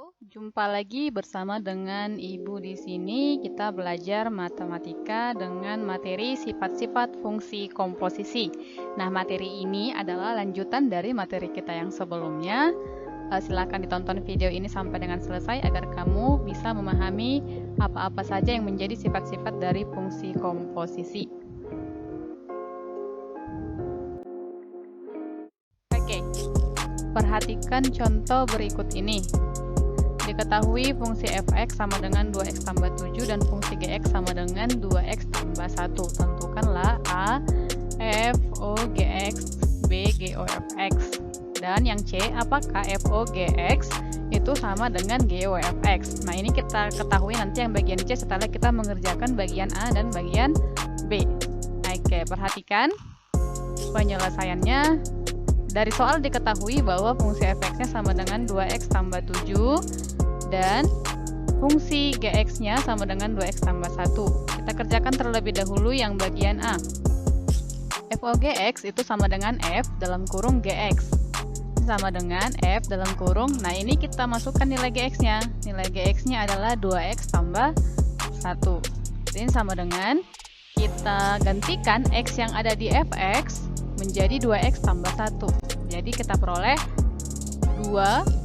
Jumpa lagi bersama dengan Ibu di sini. Kita belajar matematika dengan materi sifat-sifat fungsi komposisi. Nah, materi ini adalah lanjutan dari materi kita yang sebelumnya. Silakan ditonton video ini sampai dengan selesai agar kamu bisa memahami apa-apa saja yang menjadi sifat-sifat dari fungsi komposisi. Oke, perhatikan contoh berikut ini. Diketahui fungsi fx sama dengan 2x tambah 7 dan fungsi gx sama dengan 2x tambah 1. Tentukanlah a f o gx, b g o fx. Dan yang c, apakah f o gx itu sama dengan g o fx. Nah, ini kita ketahui nanti yang bagian c setelah kita mengerjakan bagian a dan bagian b. Oke, perhatikan penyelesaiannya. Dari soal diketahui bahwa fungsi fx-nya sama dengan 2x tambah 7 dan fungsi gx-nya sama dengan 2x tambah 1. Kita kerjakan terlebih dahulu yang bagian A. F O gx itu sama dengan f dalam kurung gx. Sama dengan f dalam kurung. Nah, ini kita masukkan nilai gx-nya. Nilai gx-nya adalah 2x tambah 1. Ini sama dengan kita gantikan x yang ada di fx menjadi 2x tambah 1. Jadi kita peroleh 2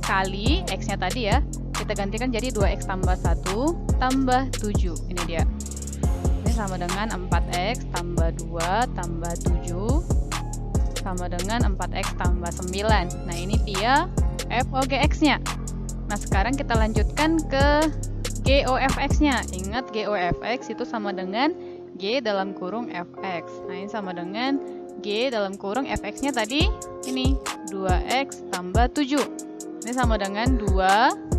kali x-nya tadi ya. Kita gantikan jadi 2x tambah 1 tambah 7. Ini dia. Ini sama dengan 4x tambah 2 tambah 7 sama dengan 4x tambah 9. Nah, ini dia f o gx-nya. Nah, sekarang kita lanjutkan ke g o fx-nya. Ingat, g o fx itu sama dengan g dalam kurung fx. Nah, ini sama dengan g dalam kurung fx-nya tadi ini 2x tambah 7. Ini sama dengan 2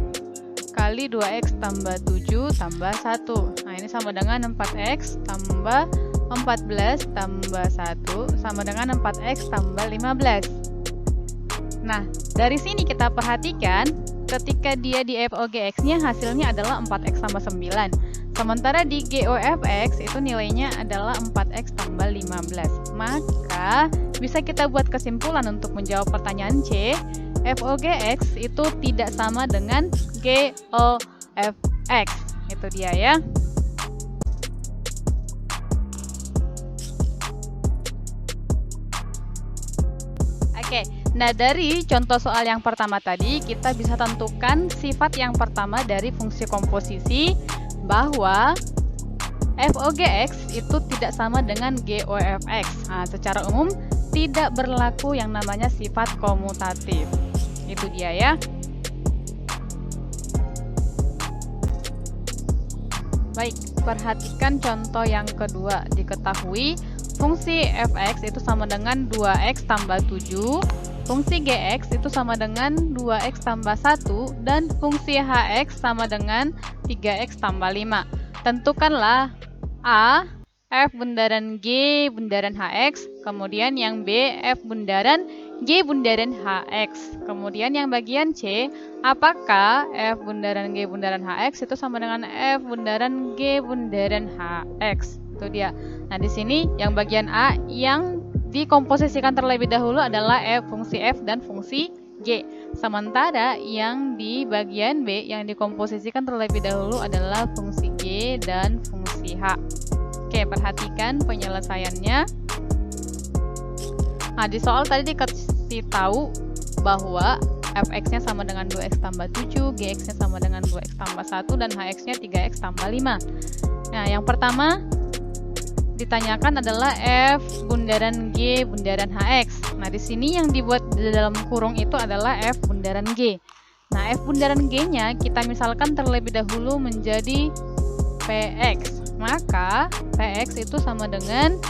kali 2x tambah 7 tambah 1. Nah, ini sama dengan 4x tambah 14 tambah 1 sama dengan 4x tambah 15. Nah, dari sini kita perhatikan ketika dia di f o gx-nya hasilnya adalah 4x tambah 9. Sementara di g o fx itu nilainya adalah 4x tambah 15. Maka bisa kita buat kesimpulan untuk menjawab pertanyaan C, f o gx itu tidak sama dengan g o fx. Itu dia ya. Oke, nah dari contoh soal yang pertama tadi kita bisa tentukan sifat yang pertama dari fungsi komposisi bahwa f o gx itu tidak sama dengan g o fx. Nah, secara umum tidak berlaku yang namanya sifat komutatif. Itu dia ya. Baik, perhatikan contoh yang kedua. Diketahui fungsi fx itu sama dengan 2x tambah 7, fungsi gx itu sama dengan 2x tambah 1, dan fungsi hx sama dengan 3x tambah 5. Tentukanlah a f bundaran g bundaran hx, kemudian yang b f bundaran g bundaran hx. Kemudian yang bagian c, apakah f bundaran g bundaran hx itu sama dengan f bundaran g bundaran hx. Itu dia. Nah, di sini yang bagian a yang dikomposisikan terlebih dahulu adalah fungsi f dan fungsi g. Sementara yang di bagian b yang dikomposisikan terlebih dahulu adalah fungsi g dan fungsi h. Oke, perhatikan penyelesaiannya. Nah, di soal tadi dikasih tahu bahwa fx-nya sama dengan 2x tambah 7, gx-nya sama dengan 2x tambah 1, dan hx-nya 3x tambah 5. Nah, yang pertama ditanyakan adalah f bundaran g bundaran hx. Nah, di sini yang dibuat di dalam kurung itu adalah f bundaran g. Nah, f bundaran g-nya kita misalkan terlebih dahulu menjadi px. Maka px itu sama dengan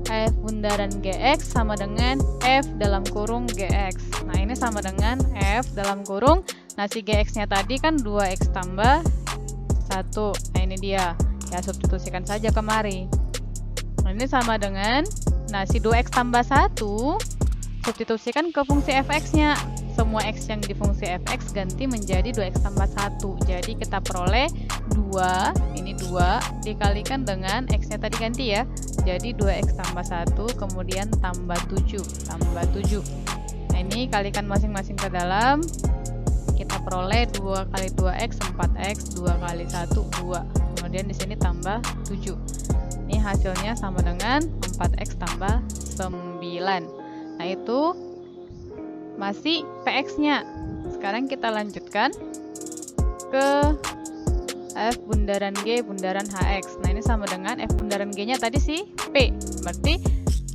f bundaran gx sama dengan f dalam kurung gx. Nah, ini sama dengan f dalam kurung. Nah, si gx-nya tadi kan 2x tambah 1. Nah, ini dia. Ya, substitusikan saja kemari. Nah, ini sama dengan, nah, si 2x tambah 1 substitusikan ke fungsi fx-nya. Semua x yang di fungsi fx ganti menjadi 2x tambah 1. Jadi kita peroleh 2, ini 2 dikalikan dengan x-nya tadi ganti ya. Jadi 2x tambah 1 kemudian tambah 7, tambah 7. Nah, ini kalikan masing-masing ke dalam. Kita peroleh 2 kali 2x 4x, 2 kali 1 2. Kemudian di sini tambah 7. Ini hasilnya sama dengan 4x tambah 9. Nah, itu masih px-nya. Sekarang kita lanjutkan ke f bundaran g bundaran hx. Nah, ini sama dengan f bundaran g-nya tadi si p. Berarti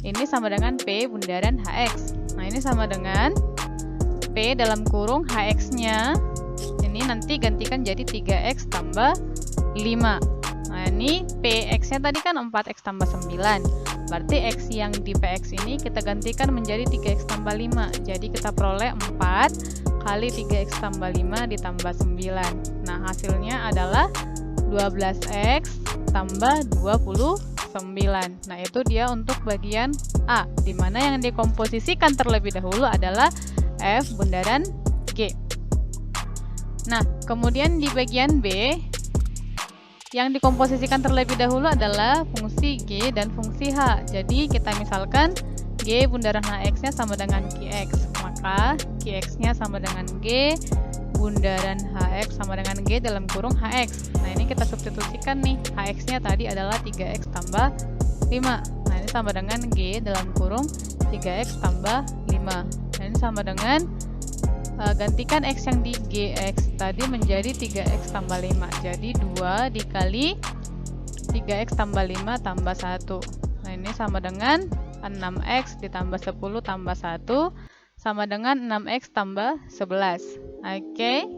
ini sama dengan p bundaran hx. Nah, ini sama dengan p dalam kurung hx-nya. Ini nanti gantikan jadi 3x tambah 5. Nah, ini px-nya tadi kan 4x tambah 9. Berarti x yang di px ini kita gantikan menjadi 3x tambah 5. Jadi kita peroleh 4 kali 3x tambah 5 ditambah 9. Nah, hasilnya adalah 12x tambah 29. Nah, itu dia untuk bagian A, di mana yang dikomposisikan terlebih dahulu adalah f bundaran G. Nah, kemudian di bagian B, yang dikomposisikan terlebih dahulu adalah fungsi G dan fungsi H. Jadi, kita misalkan G bundaran HX-nya sama dengan QX. Maka, QX-nya sama dengan G, bundaran HX sama dengan G dalam kurung HX. Nah, ini kita substitusikan nih. HX-nya tadi adalah 3X tambah 5. Nah, ini sama dengan G dalam kurung 3X tambah 5. Nah, ini sama dengan gantikan X yang di GX tadi menjadi 3X tambah 5. Jadi 2 dikali 3X tambah 5 tambah 1. Nah, ini sama dengan 6X ditambah 10 tambah 1 sama dengan 6X tambah 11. Oke.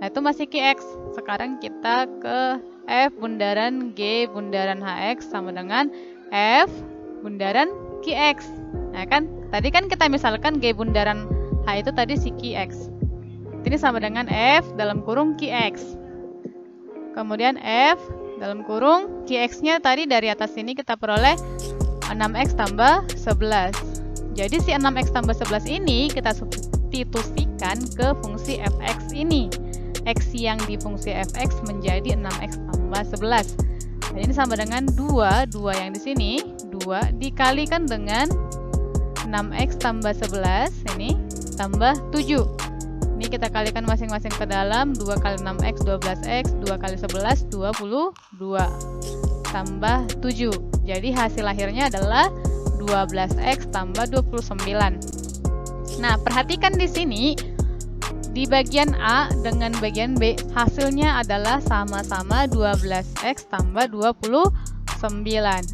Nah, itu masih QX. Sekarang kita ke F bundaran G bundaran HX sama dengan F bundaran QX. Nah, kan tadi kan kita misalkan G bundaran H itu tadi si QX. Ini sama dengan F dalam kurung QX. Kemudian F dalam kurung QX-nya tadi dari atas sini kita peroleh 6X tambah 11. Jadi si 6X tambah 11 ini kita substitusikan ke fungsi fx ini. X yang di fungsi fx menjadi 6X tambah 11. Dan ini sama dengan 2 yang di sini, 2 dikalikan dengan 6X tambah 11, ini tambah 7. Ini kita kalikan masing-masing ke dalam, 2 kali 6X 12X, 2 kali 11 22 tambah 7. Jadi hasil akhirnya adalah 12X tambah 29. Nah, perhatikan di sini di bagian A dengan bagian B hasilnya adalah sama-sama 12X tambah 29.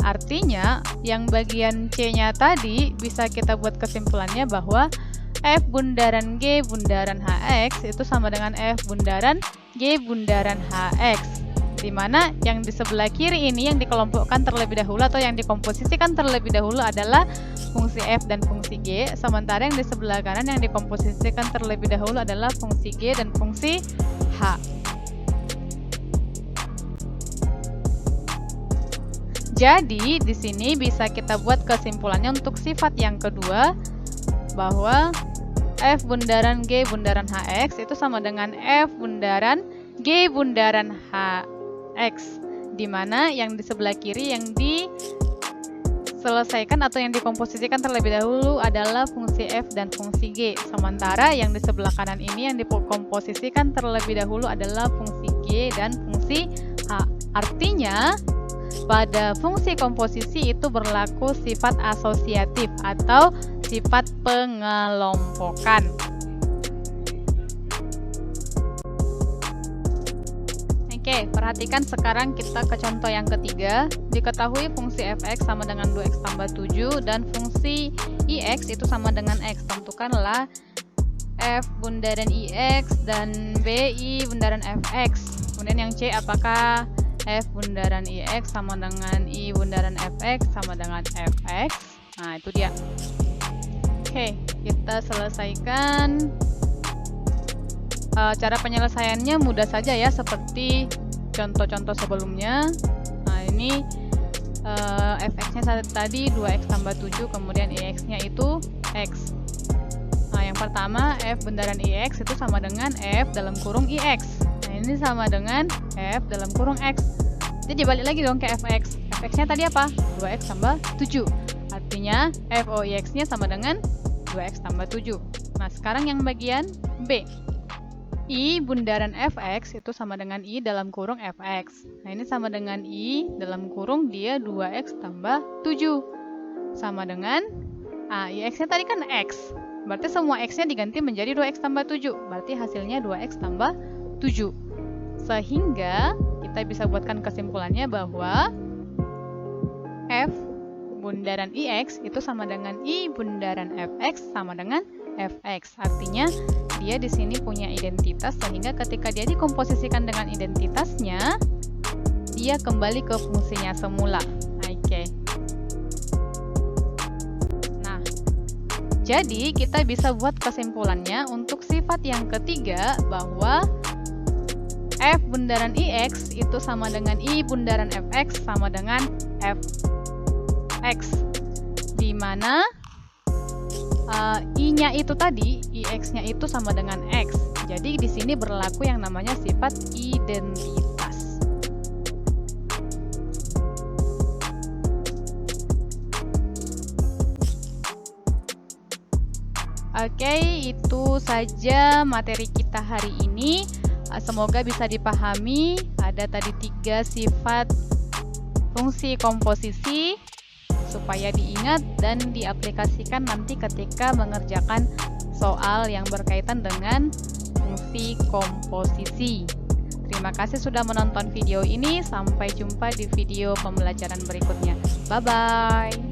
Artinya yang bagian C-nya tadi bisa kita buat kesimpulannya bahwa F bundaran G bundaran HX itu sama dengan F bundaran G bundaran HX. Di mana yang di sebelah kiri ini yang dikelompokkan terlebih dahulu atau yang dikomposisikan terlebih dahulu adalah fungsi F dan fungsi G, sementara yang di sebelah kanan yang dikomposisikan terlebih dahulu adalah fungsi G dan fungsi H. Jadi, di sini bisa kita buat kesimpulannya untuk sifat yang kedua bahwa F bundaran G bundaran HX itu sama dengan F bundaran G bundaran HX, di mana yang di sebelah kiri yang diselesaikan atau yang dikomposisikan terlebih dahulu adalah fungsi F dan fungsi G, sementara yang di sebelah kanan ini yang dikomposisikan terlebih dahulu adalah fungsi G dan fungsi H. Artinya, pada fungsi komposisi itu berlaku sifat asosiatif atau sifat pengelompokan. Oke, perhatikan sekarang kita ke contoh yang ketiga. Diketahui fungsi fx sama dengan 2x tambah 7 dan fungsi ix itu sama dengan x. Tentukanlah f bundaran ix dan bi bundaran fx. Kemudian yang C, apakah f bundaran ix sama dengan i bundaran fx sama dengan fx? Nah, itu dia. Oke, kita selesaikan. Cara penyelesaiannya mudah saja ya, seperti contoh-contoh sebelumnya. Nah, ini fx-nya tadi 2x tambah 7, kemudian ix-nya itu x. Nah, yang pertama f bundaran ix itu sama dengan f dalam kurung ix. Nah, ini sama dengan f dalam kurung x. Jadi balik lagi dong ke fx. Fx-nya tadi apa? 2x tambah 7. Artinya foix-nya sama dengan 2x tambah 7. Nah, sekarang yang bagian B. I bundaran fx itu sama dengan I dalam kurung fx. Nah, ini sama dengan I dalam kurung dia 2x tambah 7. Sama dengan, ix-nya tadi kan x. Berarti semua x-nya diganti menjadi 2x tambah 7. Berarti hasilnya 2x tambah 7. Sehingga kita bisa buatkan kesimpulannya bahwa f bundaran ix itu sama dengan I bundaran fx sama dengan fx. Artinya dia di sini punya identitas, sehingga ketika dia dikomposisikan dengan identitasnya, dia kembali ke fungsinya semula. Oke. Nah, jadi kita bisa buat kesimpulannya untuk sifat yang ketiga bahwa f bundaran ix itu sama dengan I bundaran fx sama dengan fx, di mana I-nya itu tadi, ix-nya itu sama dengan x. Jadi di sini berlaku yang namanya sifat identitas. Oke, itu saja materi kita hari ini. Semoga bisa dipahami. Ada tadi 3 sifat fungsi komposisi, supaya diingat dan diaplikasikan nanti ketika mengerjakan soal yang berkaitan dengan fungsi komposisi. Terima kasih sudah menonton video ini. Sampai jumpa di video pembelajaran berikutnya. Bye-bye.